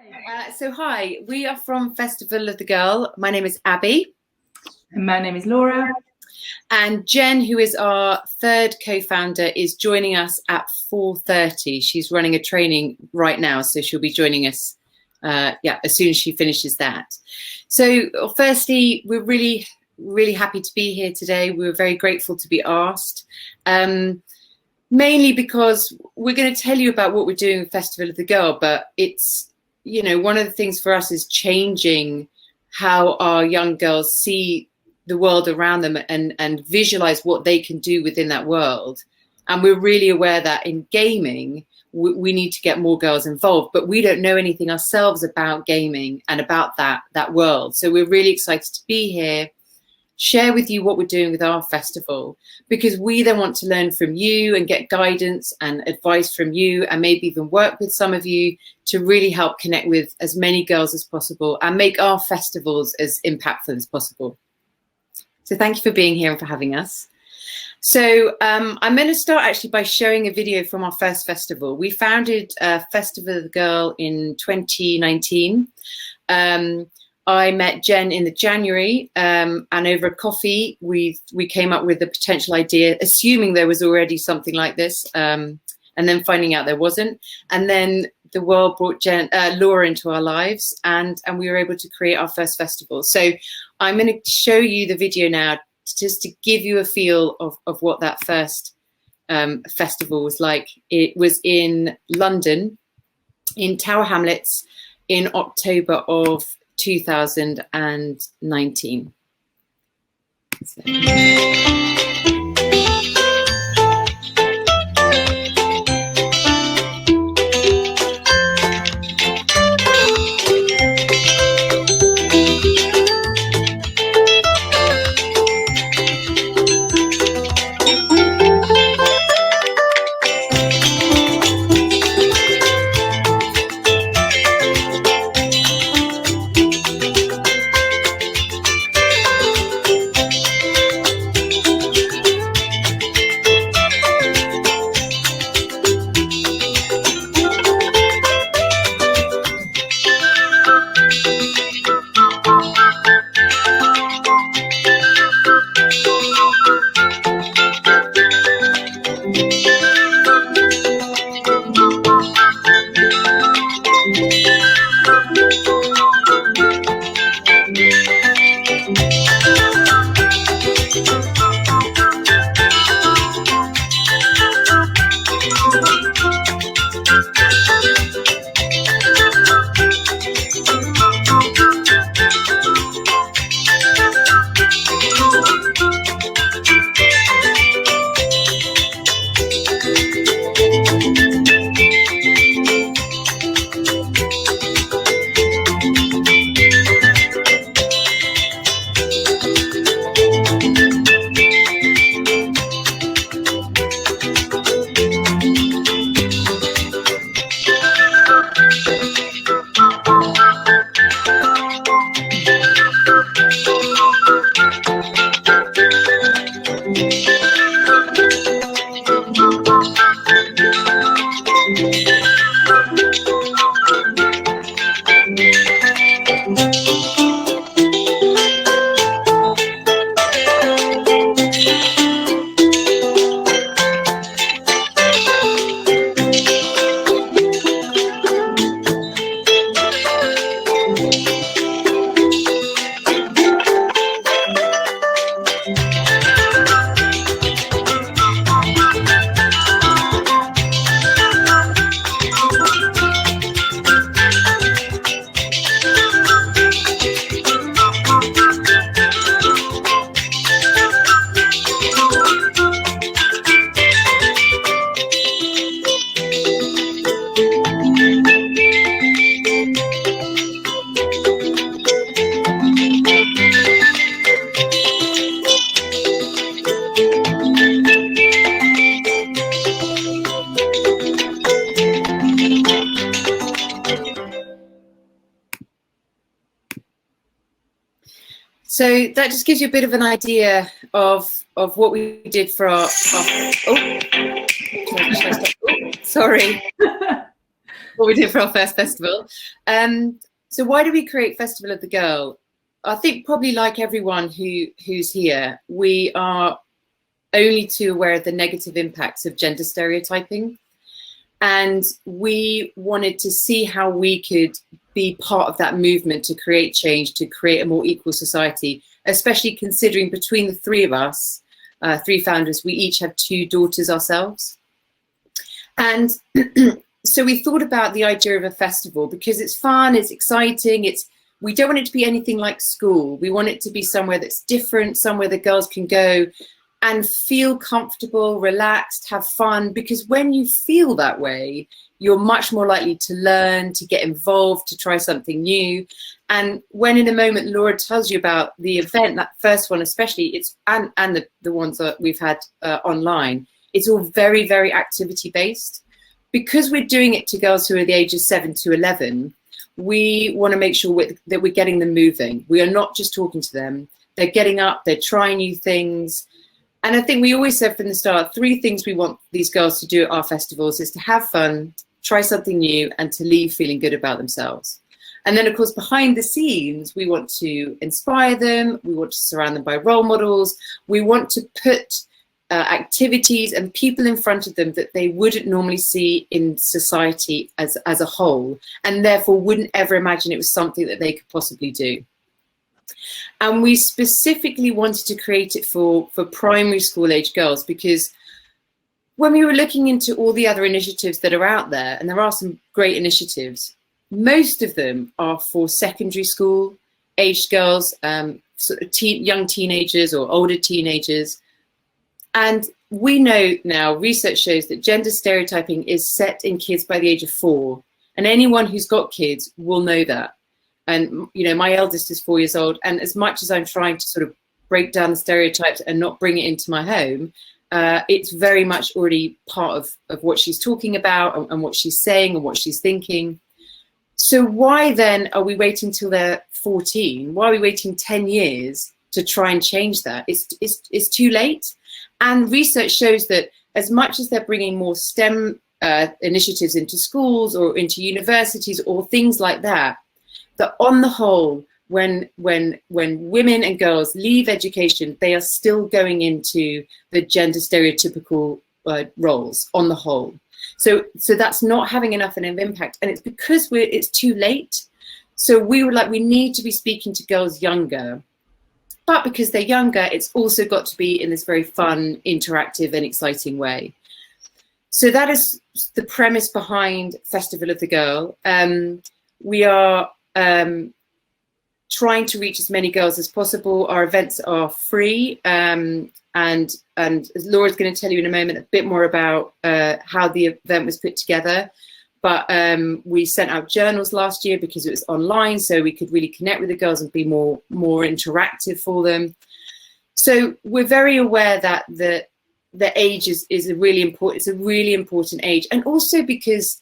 Hi, we are from Festival of the Girl. My name is Abby. And my name is Laura. And Jen, who is our third co-founder, is joining us at 4:30. She's running a training right now, so she'll be joining us as soon as she finishes that. So firstly, we're really, really happy to be here today. We're very grateful to be asked. Mainly because we're going to tell you about what we're doing with Festival of the Girl, but it's, one of the things for us is changing how our young girls see the world around them and visualize what they can do within that world. And we're really aware that in gaming, we need to get more girls involved, but we don't know anything ourselves about gaming and about that world. So we're really excited to be here, share with you what we're doing with our festival, because we then want to learn from you and get guidance and advice from you, and maybe even work with some of you to really help connect with as many girls as possible and make our festivals as impactful as possible. So thank you for being here and for having us. So I'm going to start actually by showing a video from our first festival. We founded Festival of the Girl in 2019. I met Jen in the January, and over a coffee, we came up with a potential idea, assuming there was already something like this, and then finding out there wasn't. And then the world brought Laura into our lives, and we were able to create our first festival. So I'm going to show you the video now, just to give you a feel of what that first festival was like. It was in London, in Tower Hamlets, in October of 2019. So that just gives you a bit of an idea of what we did for our sorry. what we did for our first festival. So why do we create Festival of the Girl? I think probably like everyone who's here, we are only too aware of the negative impacts of gender stereotyping. And we wanted to see how we could be part of that movement to create change, to create a more equal society, especially considering between the three of us, three founders, we each have 2 daughters ourselves. And so we thought about the idea of a festival because it's fun, it's exciting, we don't want it to be anything like school. We want it to be somewhere that's different, somewhere the girls can go and feel comfortable, relaxed, have fun, because when you feel that way, you're much more likely to learn, to get involved, to try something new. And when in a moment Laura tells you about the event, that first one especially, and the ones that we've had online, it's all very, very activity based. Because we're doing it to girls who are the ages 7 to 11, we want to make sure that we're getting them moving. We are not just talking to them. They're getting up, they're trying new things. And I think we always said from the start, 3 things we want these girls to do at our festivals is to have fun, try something new, and to leave feeling good about themselves. And then, of course, behind the scenes, we want to inspire them. We want to surround them by role models. We want to put activities and people in front of them that they wouldn't normally see in society as a whole, and therefore wouldn't ever imagine it was something that they could possibly do. And we specifically wanted to create it for primary school age girls, because when we were looking into all the other initiatives that are out there, and there are some great initiatives, most of them are for secondary school aged girls, sort of young teenagers or older teenagers. And we know now, research shows that gender stereotyping is set in kids by the age of 4. And anyone who's got kids will know that. And, you know, my eldest is 4 years old. And as much as I'm trying to sort of break down the stereotypes and not bring it into my home, it's very much already part of what she's talking about and what she's saying and what she's thinking. So why then are we waiting till they're 14? Why are we waiting 10 years to try and change that? It's too late. And research shows that as much as they're bringing more STEM initiatives into schools or into universities or things like that, that on the whole, when women and girls leave education, they are still going into the gender stereotypical roles on the whole. So that's not having enough of an impact, and it's because it's too late. So we were like, we need to be speaking to girls younger. But because they're younger, it's also got to be in this very fun, interactive and exciting way. So that is the premise behind Festival of the Girl. We are trying to reach as many girls as possible. Our events are free. And as Laura's going to tell you in a moment a bit more about how the event was put together. But we sent out journals last year because it was online, so we could really connect with the girls and be more interactive for them. So we're very aware that the age is a really important. It's a really important age, and also because,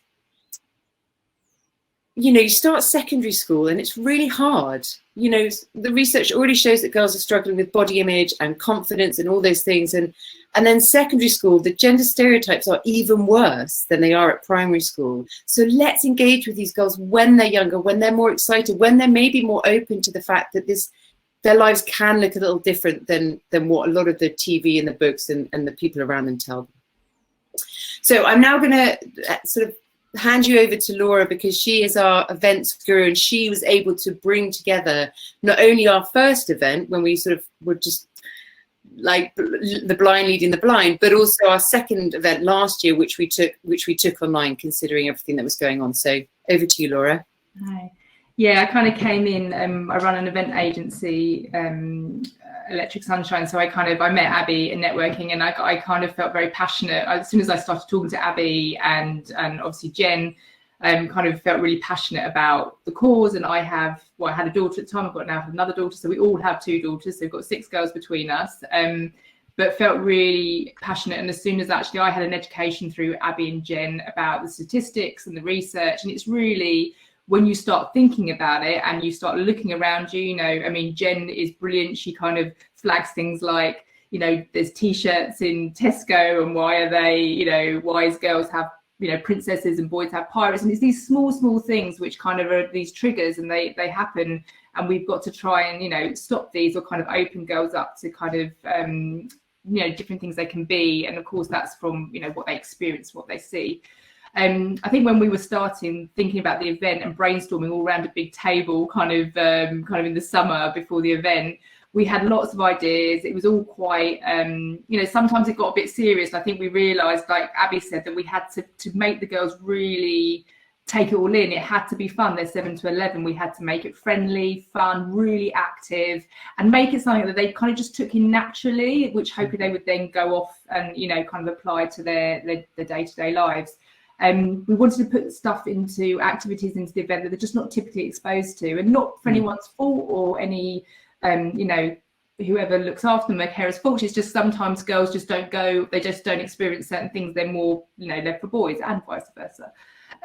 you know, you start secondary school and it's really hard. You know, the research already shows that girls are struggling with body image and confidence and all those things. And then secondary school, the gender stereotypes are even worse than they are at primary school. So let's engage with these girls when they're younger, when they're more excited, when they're maybe more open to the fact that their lives can look a little different than what a lot of the TV and the books and the people around them tell them. So I'm now going to sort of hand you over to Laura, because she is our events guru, and she was able to bring together not only our first event when we sort of were just like the blind leading the blind, but also our second event last year, which we took online, considering everything that was going on. So over to you, Laura. Hi. Yeah, I kind of came in, I run an event agency, Electric Sunshine. So I met Abby in networking, and I kind of felt very passionate as soon as I started talking to Abby and obviously Jen. Kind of felt really passionate about the cause. And I had a daughter at the time. I've got now another daughter, so we all have 2 daughters. So we've got 6 girls between us. But felt really passionate. And as soon as actually I had an education through Abby and Jen about the statistics and the research, and it's really, when you start thinking about it and you start looking around you, you know, I mean, Jen is brilliant. She kind of flags things like, you know, there's T-shirts in Tesco, and why is girls have princesses and boys have pirates, and it's these small things which kind of are these triggers, and they happen, and we've got to try and stop these, or kind of open girls up to kind of different things they can be. And of course that's from what they experience, what they see. I think when we were thinking about the event and brainstorming all around a big table kind of in the summer before the event, we had lots of ideas. It was all quite, sometimes it got a bit serious. I think we realised, like Abby said, that we had to make the girls really take it all in. It had to be fun. They're 7 to 11. We had to make it friendly, fun, really active, and make it something that they kind of just took in naturally, which hopefully they would then go off and, kind of apply to their day-to-day lives. We wanted to put stuff into activities into the event that they're just not typically exposed to, and not for anyone's fault or any whoever looks after them, their carers' fault. It's just sometimes girls just don't go, they just don't experience certain things. They're more left for boys, and vice versa.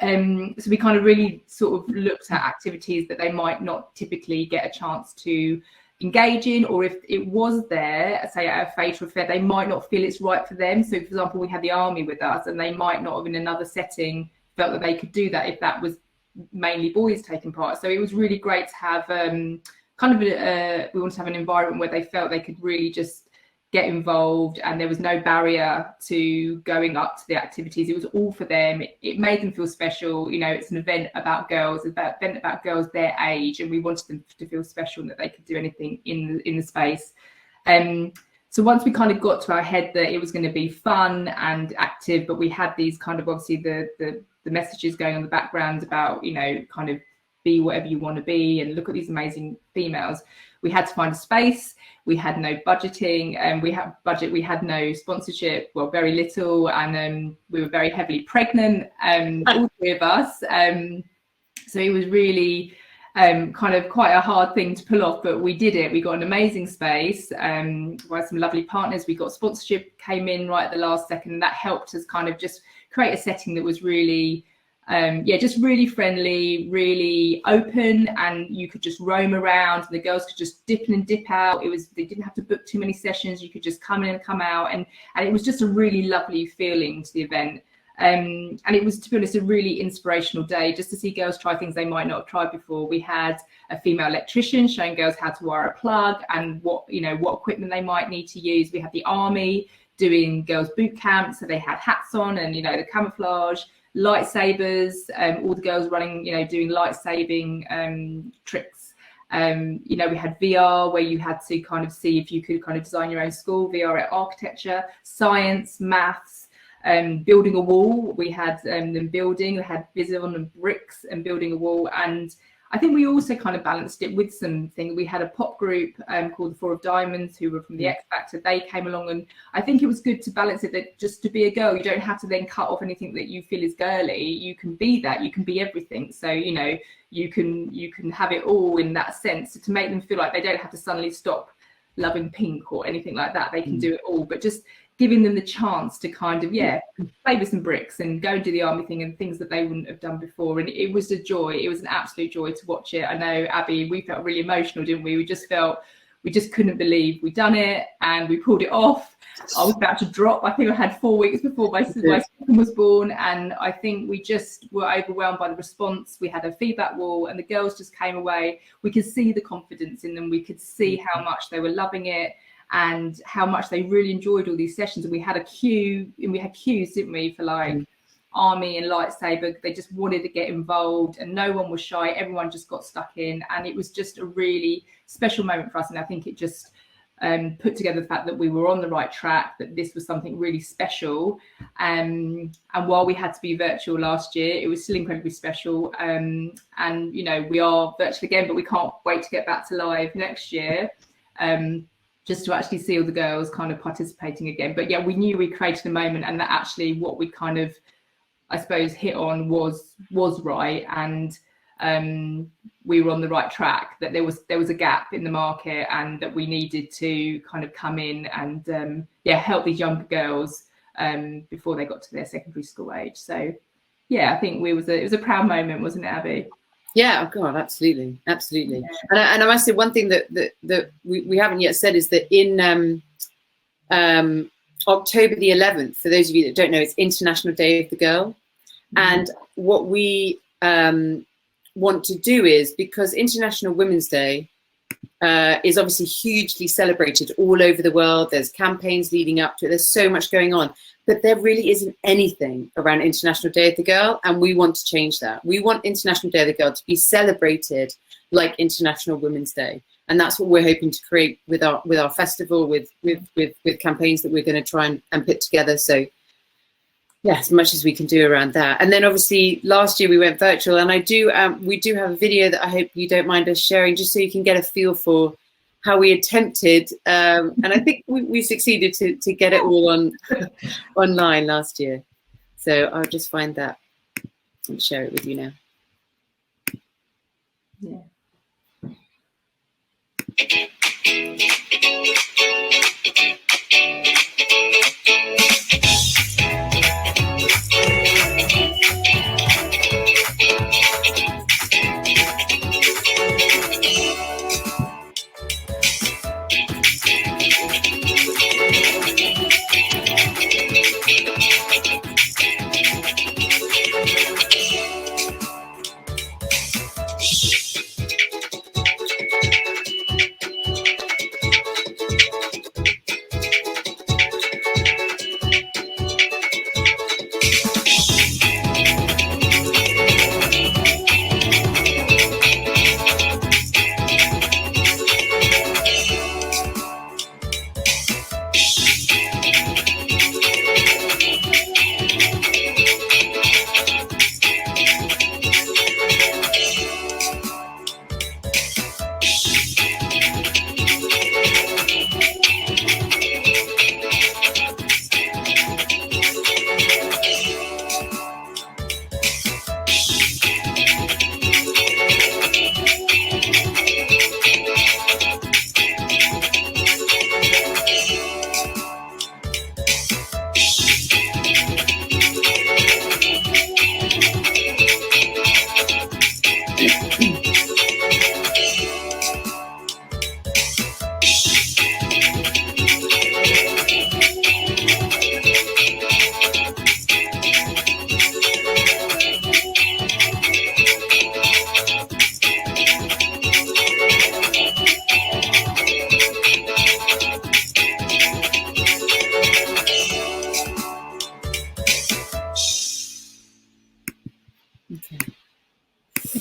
So we kind of really sort of looked at activities that they might not typically get a chance to engage in, or if it was there, say at a fatal affair, they might not feel it's right for them. So for example, we had the army with us, and they might not have in another setting felt that they could do that if that was mainly boys taking part. So it was really great to have we wanted to have an environment where they felt they could really just get involved, and there was no barrier to going up to the activities. It was all for them. It made them feel special. It's an event about girls, event about girls their age, and we wanted them to feel special and that they could do anything in the space. So once we kind of got to our head that it was going to be fun and active, but we had these kind of obviously the messages going on the background about kind of be whatever you want to be and look at these amazing females. We had to find a space. We had no budgeting, and we had no sponsorship, well, very little, and we were very heavily pregnant, all three of us. So it was really kind of quite a hard thing to pull off, but we did it. We got an amazing space. We had some lovely partners. We got sponsorship, came in right at the last second, and that helped us kind of just create a setting that was really just really friendly, really open, and you could just roam around, and the girls could just dip in and dip out. They didn't have to book too many sessions. You could just come in and come out, and it was just a really lovely feeling to the event. And it was, to be honest, a really inspirational day just to see girls try things they might not have tried before. We had a female electrician showing girls how to wire a plug and what equipment they might need to use. We had the army doing girls boot camp, so they had hats on and the camouflage. Lightsabers, all the girls running, doing light-saving tricks. We had VR where you had to kind of see if you could kind of design your own school, VR architecture, science, maths, building a wall. We had them building, we had Vision and bricks and building a wall. And I think we also kind of balanced it with something. We had a pop group called the Four of Diamonds, who were from the X Factor. They came along, and I think it was good to balance it, that just to be a girl, you don't have to then cut off anything that you feel is girly. You can be that, you can be everything. So, you can have it all in that sense, to make them feel like they don't have to suddenly stop loving pink or anything like that. They can do it all, but just giving them the chance to kind of play with some bricks and go and do the army thing and things that they wouldn't have done before. And it was a joy. It was an absolute joy to watch it. I know, Abby, we felt really emotional, didn't we? We just couldn't believe we'd done it, and we pulled it off. I was about to drop. I think I had 4 weeks before my second was born, and I think we just were overwhelmed by the response. We had a feedback wall, and the girls just came away. We could see the confidence in them. We could see how much they were loving it and how much they really enjoyed all these sessions. And we had queues, didn't we, for like army and lightsaber. They just wanted to get involved, and no one was shy. Everyone just got stuck in, and it was just a really special moment for us. And I think it just put together the fact that we were on the right track, that this was something really special. And while we had to be virtual last year, it was still incredibly special. And we are virtual again, but we can't wait to get back to live next year, just to actually see all the girls kind of participating again. But yeah, we knew we created a moment, and that actually what we kind of, I suppose, hit on was right, and we were on the right track, that there was a gap in the market, and that we needed to kind of come in and help these younger girls before they got to their secondary school age. So yeah, I think it was a proud moment, wasn't it, Abby? Yeah, oh God, absolutely. Yeah. And I must say, one thing that we haven't yet said is that in October the 11th, for those of you that don't know, it's International Day of the Girl. And what we want to do is, because International Women's Day is obviously hugely celebrated all over the world. There's campaigns leading up to it. There's so much going on, but there really isn't anything around International Day of the Girl, and we want to change that. We want International Day of the Girl to be celebrated like International Women's Day, and that's what we're hoping to create with our festival, with campaigns that we're going to try and put together. So yeah, as much as we can do around that. And then obviously last year we went virtual, and we do have a video that I hope you don't mind us sharing, just so you can get a feel for how we attempted, and I think we succeeded to get it all online last year. So I'll just find that and share it with you now. Yeah.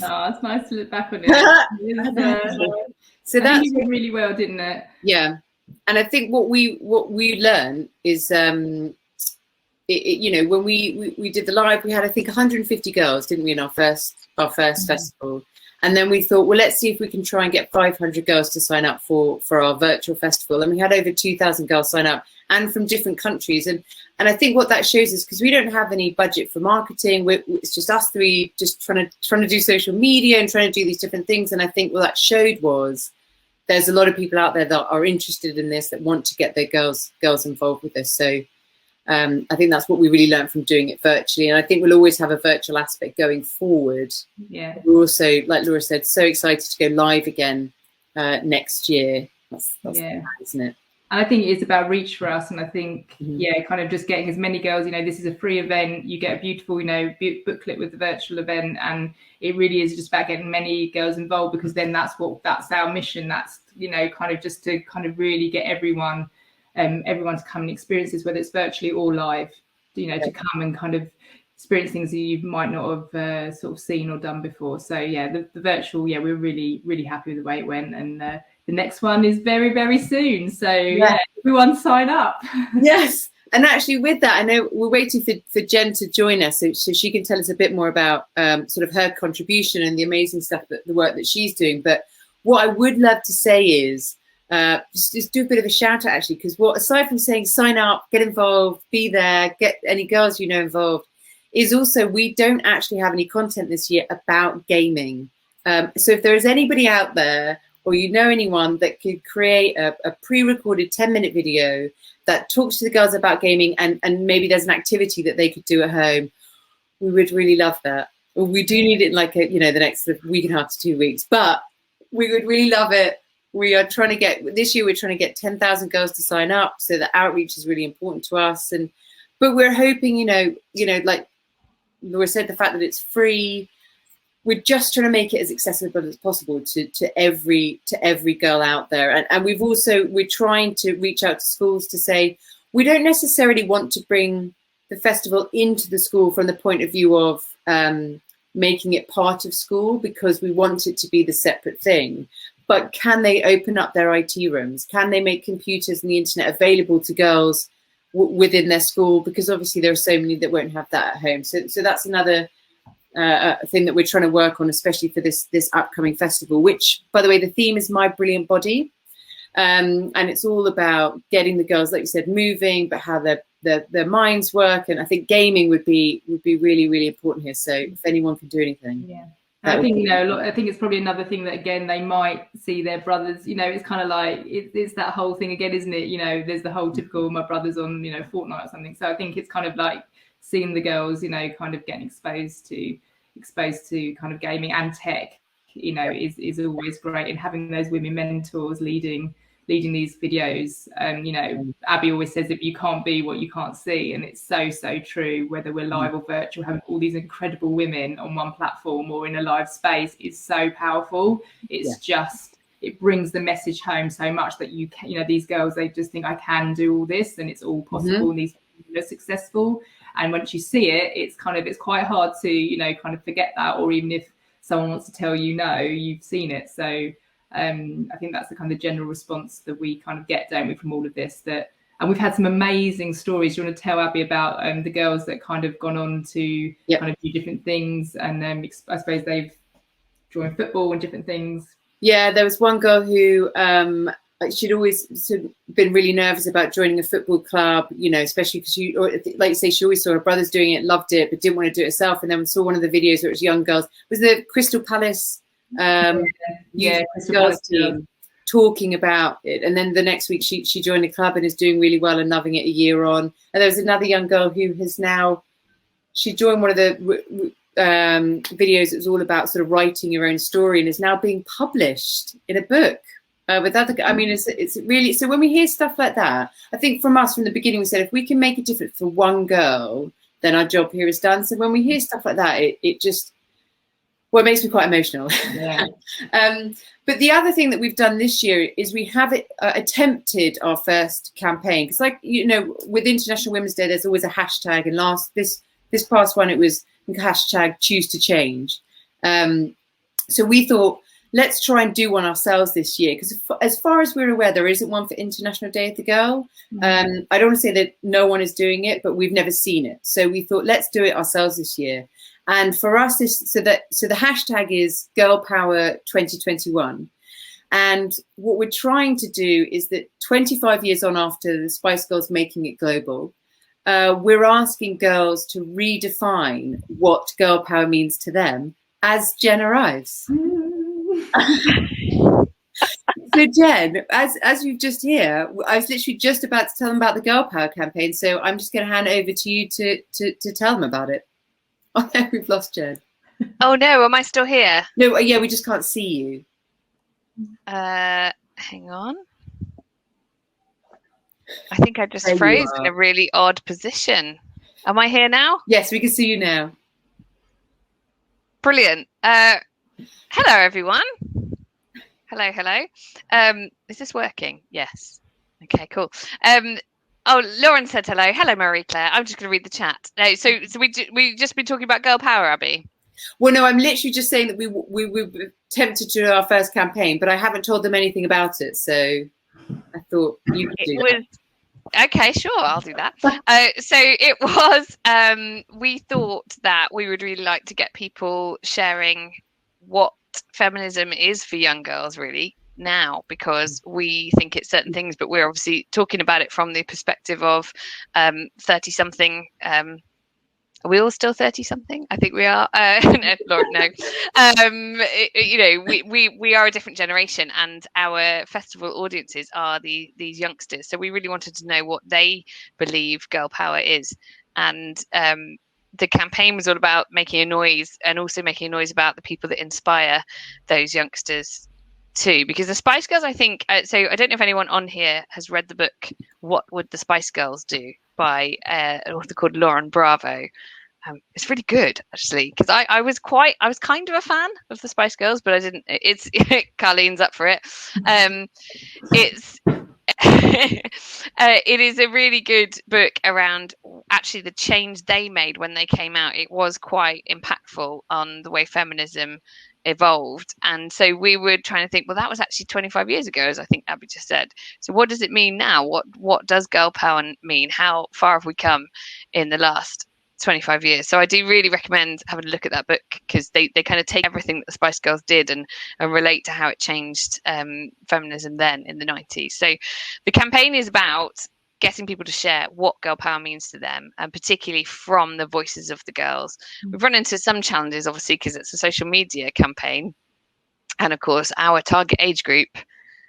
Oh, it's nice to look back on it. So that went really well, didn't it? Yeah, and I think what we learned is, you know, when we did the live, we had, I think, 150 girls, didn't we, in our first festival, and then we thought, well, let's see if we can try and get 500 girls to sign up for our virtual festival, and we had over 2,000 girls sign up, and from different countries, and I think what that shows is, because we don't have any budget for marketing, it's just us three just trying to do social media and trying to do these different things. And I think what that showed was there's a lot of people out there that are interested in this, that want to get their girls involved with this. So I think that's what we really learned from doing it virtually. And I think we'll always have a virtual aspect going forward. Yeah. We're also, like Laura said, so excited to go live again next year. That's yeah, fun, isn't it? And I think it's about reach for us. And I think, yeah, kind of just getting as many girls, you know, this is a free event. You get a beautiful, you know, booklet with the virtual event. And it really is just about getting many girls involved, because then that's our mission. That's, you know, kind of just to kind of really get everyone to come and experience this, whether it's virtually or live, you know, to come and kind of experience things that you might not have sort of seen or done before. So, yeah, the virtual, yeah, we're really, really happy with the way it went. And the next one is very, very soon. So yeah, everyone sign up. Yes. And actually with that, I know we're waiting for Jen to join us so she can tell us a bit more about sort of her contribution and the amazing stuff, the work that she's doing. But what I would love to say is just do a bit of a shout out, actually, because aside from saying sign up, get involved, be there, get any girls you know involved, is also we don't actually have any content this year about gaming. So if there is anybody out there, or you know anyone that could create a pre-recorded 10-minute video that talks to the girls about gaming, and maybe there's an activity that they could do at home, we would really love that. We do need it in like the next week and a half to 2 weeks, but we would really love it. We are trying to get, this year we're trying to get 10,000 girls to sign up, so the outreach is really important to us. But we're hoping, like Laura said, the fact that it's free. We're just trying to make it as accessible as possible to every girl out there. And we're trying to reach out to schools to say, we don't necessarily want to bring the festival into the school from the point of view of making it part of school, because we want it to be the separate thing. But can they open up their IT rooms? Can they make computers and the internet available to girls within their school? Because obviously there are so many that won't have that at home. So that's another thing that we're trying to work on, especially for this upcoming festival, which, by the way, the theme is My Brilliant Body. And it's all about getting the girls, like you said, moving, but how their minds work. And I think gaming would be really, really important here. So if anyone can do anything. Yeah. I think, I think it's probably another thing that, again, they might see their brothers, it's kind of like, it's that whole thing again, isn't it? There's the whole typical, my brother's on, Fortnite or something. So I think it's kind of like seeing the girls, kind of getting exposed to kind of gaming and tech, is always great. And having those women mentors leading these videos. Abby always says that you can't be what you can't see, and it's so true. Whether we're live or virtual, having all these incredible women on one platform or in a live space is so powerful. It's just, it brings the message home so much that you can, these girls, they just think, I can do all this and it's all possible, and these people are successful. And once you see it, it's quite hard to kind of forget that, or even if someone wants to tell you no, you've seen it. So I think that's the kind of general response that we kind of get, don't we, from all of this. And we've had some amazing stories. Do you want to tell Abby about the girls that kind of gone on to kind of do different things, and I suppose they've joined football and different things? Yeah, there was one girl who she'd always sort of been really nervous about joining a football club, especially because like you say, she always saw her brothers doing it, loved it, but didn't want to do it herself. And then saw one of the videos where it was young girls. Was the Crystal Palace girls team talking about it, and then the next week she joined a club and is doing really well and loving it a year on. And there was another young girl who has now, she joined one of the videos that was all about sort of writing your own story, and is now being published in a book with other. I mean, it's really, so when we hear stuff like that, I think from the beginning we said, if we can make a difference for one girl, then our job here is done. So when we hear stuff like that, it just, well, it makes me quite emotional. Yeah. But the other thing that we've done this year is we have attempted our first campaign. Because, like, with International Women's Day, there's always a hashtag. And this past one, it was hashtag choose to change. So we thought, let's try and do one ourselves this year. Because as far as we're aware, there isn't one for International Day of the Girl. I don't want to say that no one is doing it, but we've never seen it. So we thought, let's do it ourselves this year. And for us, so the hashtag is Girl Power 2021. And what we're trying to do is that 25 years on after the Spice Girls making it global, we're asking girls to redefine what girl power means to them as Jenna Ives. So Jen, as you've just heard, I was literally just about to tell them about the Girl Power campaign. So I'm just going to hand over to you to tell them about it. Oh no, we've lost Jen. Oh no, am I still here? No, yeah, we just can't see you. Hang on. I think I just froze in a really odd position. Am I here now? Yes, we can see you now. Brilliant. Hello, everyone. Hello. Is this working? Yes. Okay, cool. Oh, Lauren said hello. Hello, Marie-Claire. I'm just going to read the chat. No, so we just been talking about Girl Power, Abby. Well, no, I'm literally just saying that we attempted to do our first campaign, but I haven't told them anything about it. So I thought you could do that. Okay, sure, I'll do that. So it was, we thought that we would really like to get people sharing what feminism is for young girls, really, now, because we think it's certain things, but we're obviously talking about it from the perspective of 30-something. Are we all still 30-something? I think we are. No, Lord, no. We are a different generation, and our festival audiences are these youngsters. So we really wanted to know what they believe girl power is, and the campaign was all about making a noise, and also making a noise about the people that inspire those youngsters too. Because the Spice Girls, I think, so I don't know if anyone on here has read the book What Would the Spice Girls Do by an author called Lauren Bravo. It's really good actually, because I was kind of a fan of the Spice Girls, but I didn't. It's Carlene's up for it. It's it is a really good book around actually the change they made when they came out. It was quite impactful on the way feminism evolved, and so we were trying to think, well, that was actually 25 years ago, as I think Abby just said. So what does it mean now? What does girl power mean? How far have we come in the last 25 years? So I do really recommend having a look at that book, because they kind of take everything that the Spice Girls did and relate to how it changed feminism then in the 90s. So the campaign is about getting people to share what girl power means to them, and particularly from the voices of the girls. We've run into some challenges, obviously, because it's a social media campaign, and of course our target age group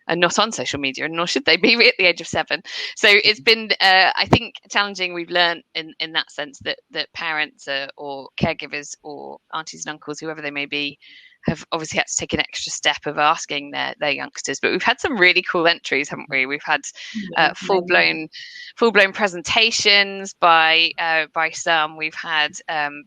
are not on social media, nor should they be at the age of 7. So it's been, I think, challenging. We've learned in that sense that parents or caregivers or aunties and uncles, whoever they may be, have obviously had to take an extra step of asking their youngsters. But we've had some really cool entries, haven't we? We've had full-blown presentations by some. We've had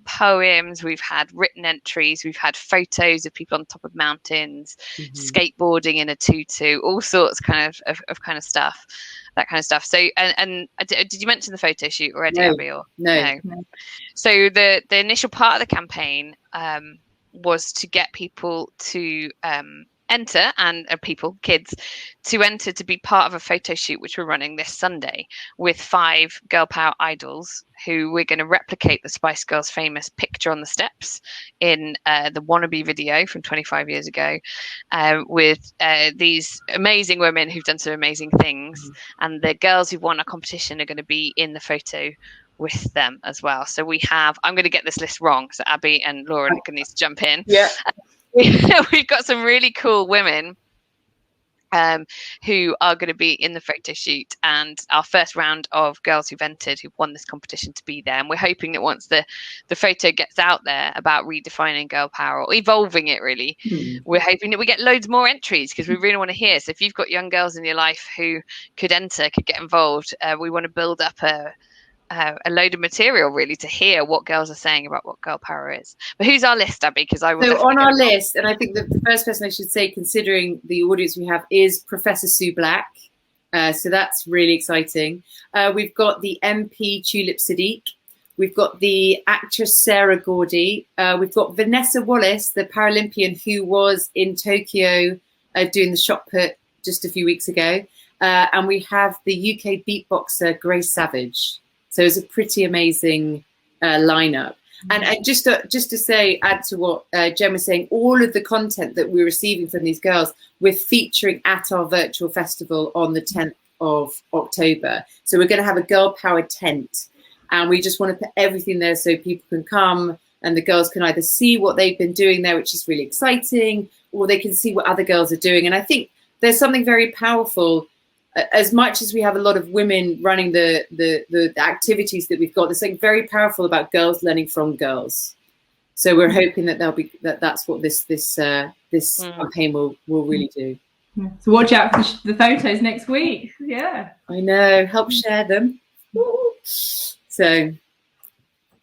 poems. We've had written entries. We've had photos of people on top of mountains, skateboarding in a tutu, all sorts kind of stuff. That kind of stuff. So, and did you mention the photo shoot already, Abby? Or No. So the initial part of the campaign was to get people to enter, and kids to enter to be part of a photo shoot which we're running this Sunday with 5 girl power idols who we're going to replicate the Spice Girls' famous picture on the steps in the Wannabe video from 25 years ago, with these amazing women who've done some amazing things, and the girls who won our competition are going to be in the photo with them as well. So I'm going to get this list wrong, so Abby and Laura are going to need to jump in. Yeah. We've got some really cool women who are going to be in the photo shoot, and our first round of girls who've entered, who've won this competition, to be there. And we're hoping that once the photo gets out there about redefining girl power, or evolving it really, we're hoping that we get loads more entries, because we really want to hear. So if you've got young girls in your life who could enter, could get involved, we want to build up a load of material really to hear what girls are saying about what girl power is. But who's our list, Abby? Because I will. So on our list, and I think the first person I should say, considering the audience we have, is Professor Sue Black. So that's really exciting. We've got the MP Tulip Sadiq. We've got the actress Sarah Gordy. We've got Vanessa Wallace, the Paralympian who was in Tokyo doing the shot put just a few weeks ago. And we have the UK beatboxer Grace Savage. So it's a pretty amazing lineup. And just to say, add to what Jen was saying, all of the content that we're receiving from these girls, we're featuring at our virtual festival on the 10th of October. So we're going to have a girl power tent, and we just want to put everything there so people can come and the girls can either see what they've been doing there, which is really exciting, or they can see what other girls are doing. And I think there's something very powerful. As much as we have a lot of women running the activities that we've got, there's something very powerful about girls learning from girls. So we're hoping that that's what this campaign will really do. So watch out for the photos next week. Yeah, I know. Help share them.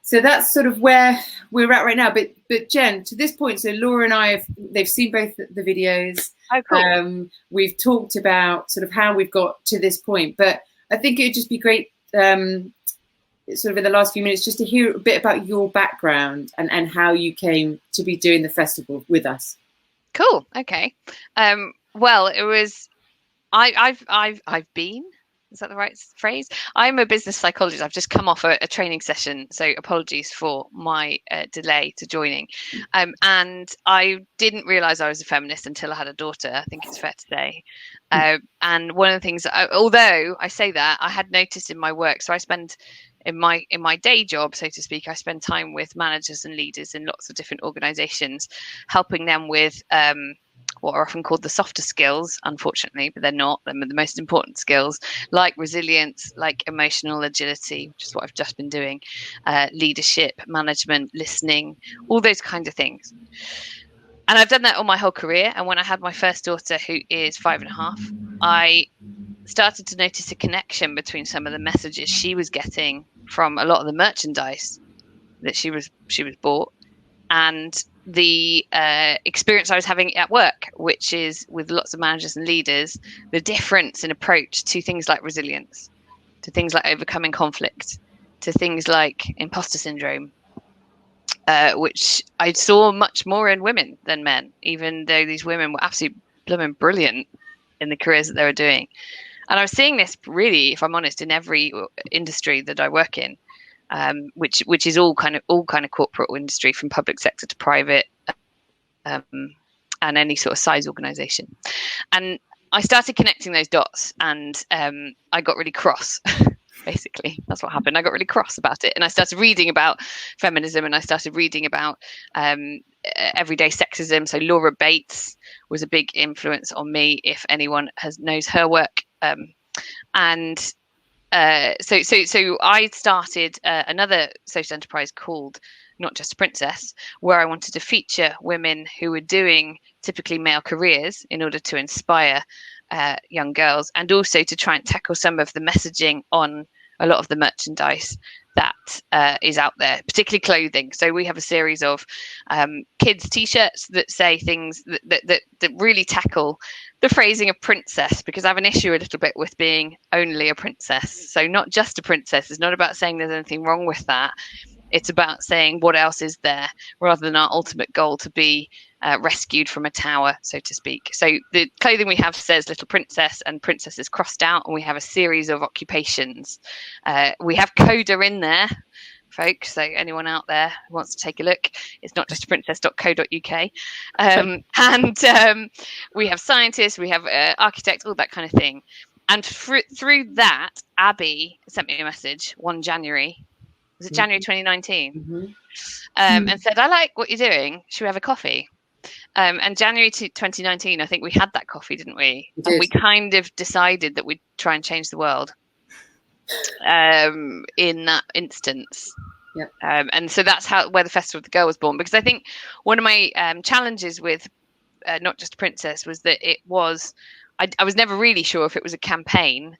So that's sort of where we're at right now. But Jen, to this point, so Laura and they've seen both the videos. Oh, cool. We've talked about sort of how we've got to this point, but I think it would just be great, sort of in the last few minutes, just to hear a bit about your background and how you came to be doing the festival with us. Cool. Okay. Well, it was I've been. Is that the right phrase? I'm a business psychologist. I've just come off a training session, so apologies for my delay to joining. And I didn't realise I was a feminist until I had a daughter, I think it's fair to say. And one of the things, although I say that, I had noticed in my work, so I spend in my day job, so to speak, I spend time with managers and leaders in lots of different organisations, helping them with what are often called the softer skills, unfortunately, but they're not. They're the most important skills, like resilience, like emotional agility, which is what I've just been doing, leadership, management, listening, all those kinds of things. And I've done that all my whole career. And when I had my first daughter, who is 5.5, I started to notice a connection between some of the messages she was getting from a lot of the merchandise that she was bought, and the experience I was having at work, which is with lots of managers and leaders, the difference in approach to things like resilience, to things like overcoming conflict, to things like imposter syndrome, which I saw much more in women than men, even though these women were absolutely blooming brilliant in the careers that they were doing. And I was seeing this really, if I'm honest, in every industry that I work in, which is all kind of corporate industry, from public sector to private, and any sort of size organization. And I started connecting those dots, and I got really cross. Basically, that's what happened. I got really cross about it, and I started reading about feminism, and I started reading about everyday sexism. So Laura Bates was a big influence on me, if anyone knows her work. So I started another social enterprise called Not Just a Princess, where I wanted to feature women who were doing typically male careers in order to inspire young girls, and also to try and tackle some of the messaging on a lot of the merchandise that is out there, particularly clothing. So we have a series of kids t-shirts that say things that really tackle the phrasing of princess, because I have an issue a little bit with being only a princess. So not just a princess. It's not about saying there's anything wrong with that. It's about saying what else is there, rather than our ultimate goal to be rescued from a tower, so to speak. So the clothing we have says little princess, and princess is crossed out, and we have a series of occupations. We have Coda in there, folks, so anyone out there who wants to take a look, it's not just a princess.co.uk. And we have scientists, we have architects, all that kind of thing. And through that, Abby sent me a message one January. Was it January 2019? Mm-hmm. And said, I like what you're doing. Should we have a coffee? And January 2019, I think we had that coffee, didn't we? And we kind of decided that we'd try and change the world in that instance. Yep. And so that's where the Festival of the Girl was born. Because I think one of my challenges with Not Just a Princess was that I was never really sure if it was a campaign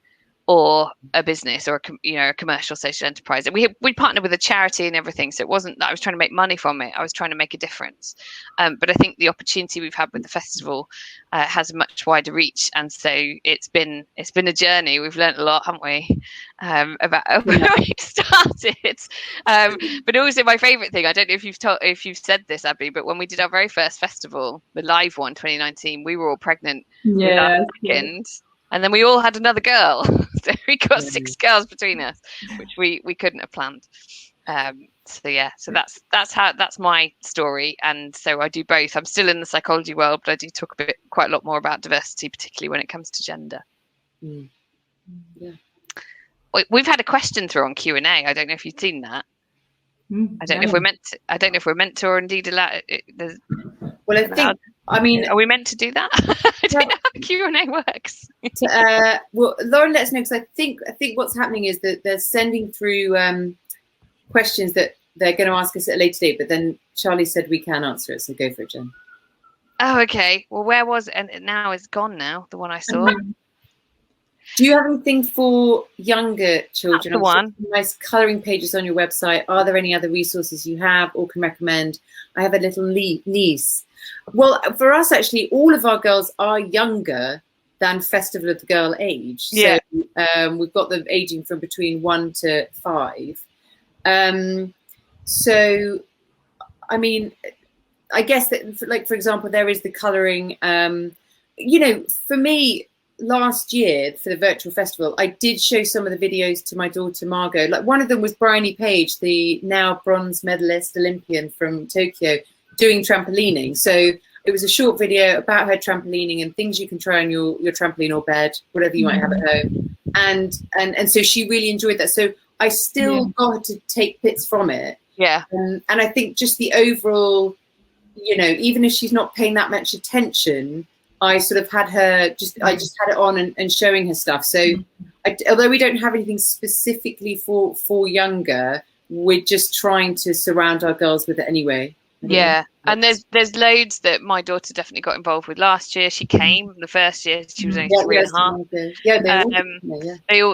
or a business or a commercial social enterprise. And we partnered with a charity and everything, so it wasn't that I was trying to make money from it. I was trying to make a difference. But I think the opportunity we've had with the festival has a much wider reach, and so it's been a journey. We've learned a lot, haven't we, about when we started. But also my favourite thing, I don't know if you've said this, Abby, but when we did our very first festival, the live one, 2019, we were all pregnant with our second. And then we all had another girl. So we got 6 girls between us, which we couldn't have planned. So that's my story. And so I do both. I'm still in the psychology world, but I do talk quite a lot more about diversity, particularly when it comes to gender. Mm. Yeah. We've had a question through on Q&A. I don't know if you've seen that. I don't know if we're meant to. I don't know if we're meant to, or indeed allow. Well, I mean, are we meant to do that? I don't know how the Q&A works. Well, Lauren, let us know, because I think what's happening is that they're sending through questions that they're going to ask us at a later date, but then Charlie said we can answer it, so go for it, Jen. Oh, okay. Well, where was it? And now it's gone now, the one I saw. Mm-hmm. Do you have anything for younger children? That's the one. Nice colouring pages on your website. Are there any other resources you have or can recommend? I have a little niece. Well, for us, actually, all of our girls are younger than Festival of the Girl age. Yeah. So we've got them aging from between 1 to 5. So, I mean, I guess that, like, for example, there is the colouring. For me, last year for the virtual festival, I did show some of the videos to my daughter Margot. Like, one of them was Bryony Page, the now bronze medalist Olympian from Tokyo, doing trampolining. So it was a short video about her trampolining and things you can try on your trampoline or bed, whatever you might have at home. And so she really enjoyed that. So I still got her to take bits from it. Yeah. And I think just the overall, even if she's not paying that much attention, I sort of had her I just had it on and showing her stuff. So although we don't have anything specifically for younger, we're just trying to surround our girls with it anyway. Yeah, and there's loads that my daughter definitely got involved with last year. She came the first year; she was only 3.5. Yeah,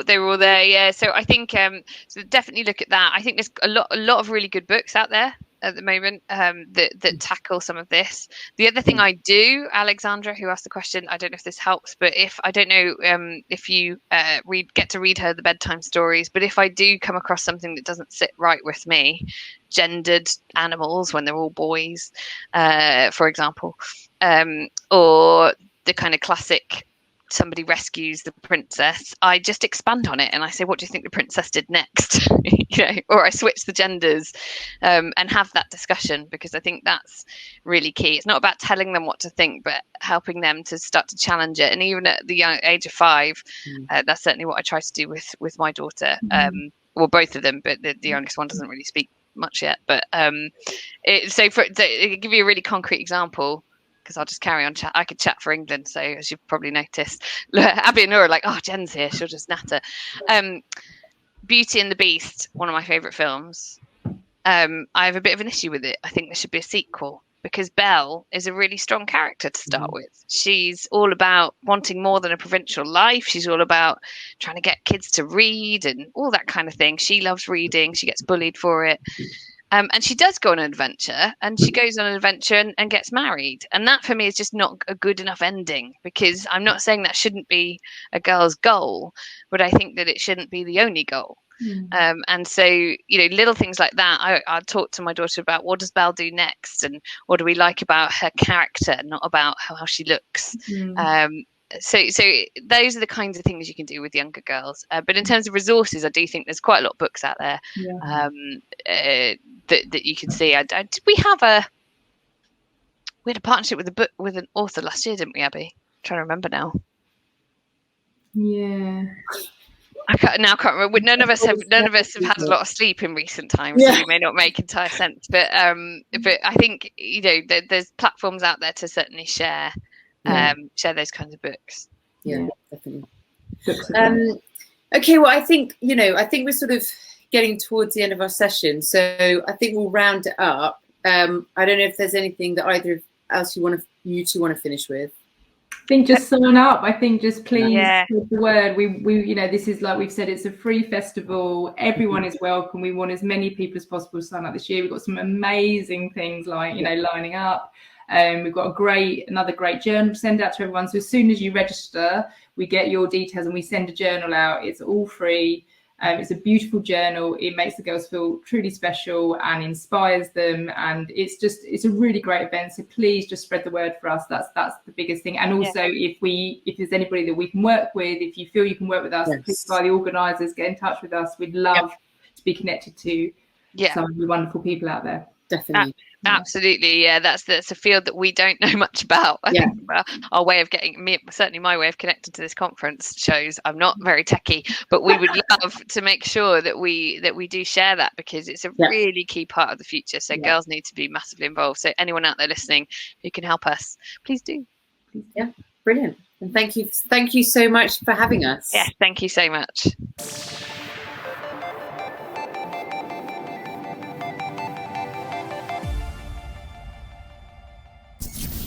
they were all there. Yeah, so I think so definitely look at that. I think there's a lot of really good books out there at the moment that tackle some of this. The other thing I do, Alexandra, who asked the question, I don't know if this helps, but if I don't know if you get to read her the bedtime stories, but if I do come across something that doesn't sit right with me, gendered animals when they're all boys, for example, or the kind of classic somebody rescues the princess, I just expand on it and I say, what do you think the princess did next? Or I switch the genders and have that discussion, because I think that's really key. It's not about telling them what to think, but helping them to start to challenge it. And even at the young age of 5, that's certainly what I try to do with my daughter. Well, both of them, but the youngest one doesn't really speak much yet. But so to give you a really concrete example, because I'll just carry on chat. I could chat for England, so as you've probably noticed, Abby and Nora are like, oh, Jen's here, she'll just natter. Beauty and the Beast, one of my favourite films. I have a bit of an issue with it. I think there should be a sequel, because Belle is a really strong character to start with. She's all about wanting more than a provincial life. She's all about trying to get kids to read and all that kind of thing. She loves reading. She gets bullied for it. And she does go on an adventure, and she goes on an adventure and gets married. And that for me is just not a good enough ending, because I'm not saying that shouldn't be a girl's goal, but I think that it shouldn't be the only goal. And so, little things like that, I talk to my daughter about, what does Belle do next? And what do we like about her character, not about how she looks? So those are the kinds of things you can do with younger girls. But in terms of resources, I do think there's quite a lot of books out there that you can see. We had a partnership with an author last year, didn't we, Abby? I'm trying to remember now. Yeah. I can't remember. None of us have had a lot of sleep in recent times, so it may not make entire sense. But I think there's platforms out there to certainly share those kinds of books. Yeah, definitely. Okay, well, I think we're sort of getting towards the end of our session, so I think we'll round it up. I don't know if there's anything that either else you two want to finish with. I think just sign up. I think just please spread the word. We this is, like we've said, it's a free festival. Everyone is welcome. We want as many people as possible to sign up this year. We've got some amazing things like lining up. We've got another great journal to send out to everyone. So as soon as you register, we get your details and we send a journal out. It's all free. It's a beautiful journal. It makes the girls feel truly special and inspires them. And it's a really great event. So please just spread the word for us. That's the biggest thing. And also if there's anybody that we can work with, if you feel you can work with us, please, by the organisers, get in touch with us. We'd love to be connected to some of the wonderful people out there. Definitely. Absolutely, that's a field that we don't know much about. I think our way of certainly my way of connecting to this conference shows I'm not very techie, but we would love to make sure that we do share that, because it's a really key part of the future. So girls need to be massively involved. So anyone out there listening who can help us, please do. Yeah, brilliant. And thank you so much for having us. Yes, thank you so much.